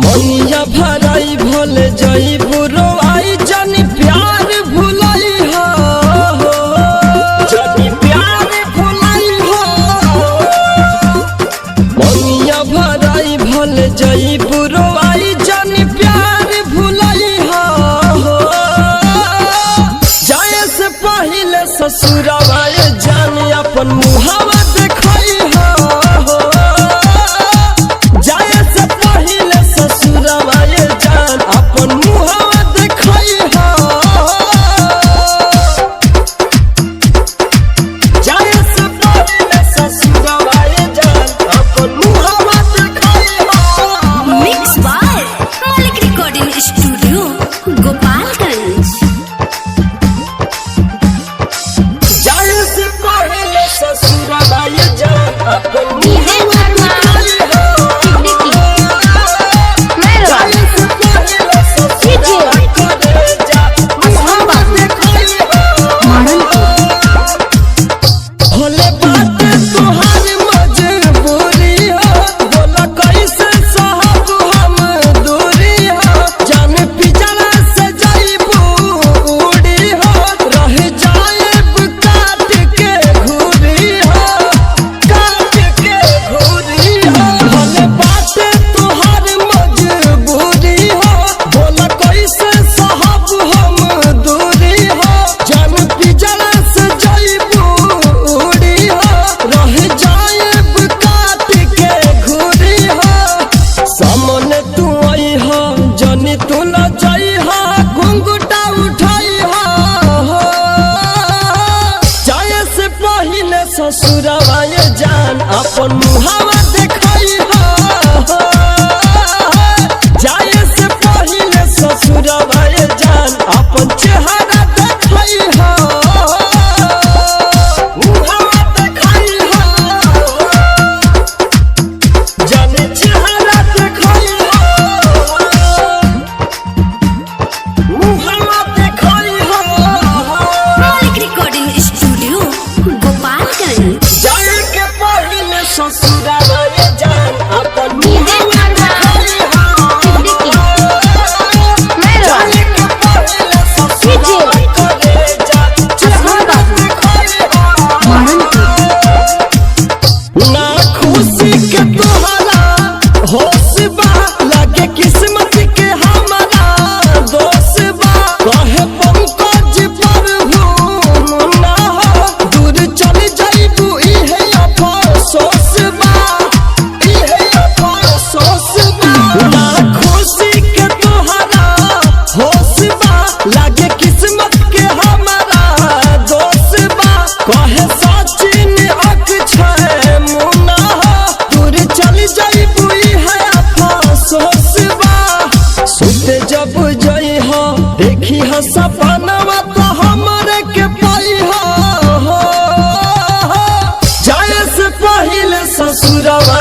मनिया भराई भल जई बुरो आई जानी प्यार भुलाई हो, जानी प्यार भुलाई हो। मनिया भराई भल जई बुरो आई जानी प्यार भुलाई हो। जाए से पहले ससुरवा जानी अपन मुहावा देखई हो। ससुरवा जान अपन मुहावा देखई हो। जाए से पहले ससुरवा जान अपन चेहरा देखई हो। मुहावा देखई हो, जाने चेहरा देखई हो। मुहावा देखई हो। मौलिक रिकॉर्डिंग स्टूडियो जाए के पहले ससुरवा जान अपन मुहावा देखई हो। जाए के पहले ससुरवा चेहरा देखई हो। ना खुशी के तोहरा होश बा, लगे किस्मत के हमारा दोष बा। कहे पंकज प्रभु ना हो, दूर चल जाइबू इहे अफसोस बा, इहे अफसोस बा। ना खुशी के तोहरा होश बा, लगे किस्मत के हमारा दोष बा। कहे सचिन अक्षय मुन्ना हो, दूर चल जाइबू इहे अफसोस बा। सुते जब जई हो देखी हो सपनवा तो हमरे के पाई हो। जाए से पहले ससुरवा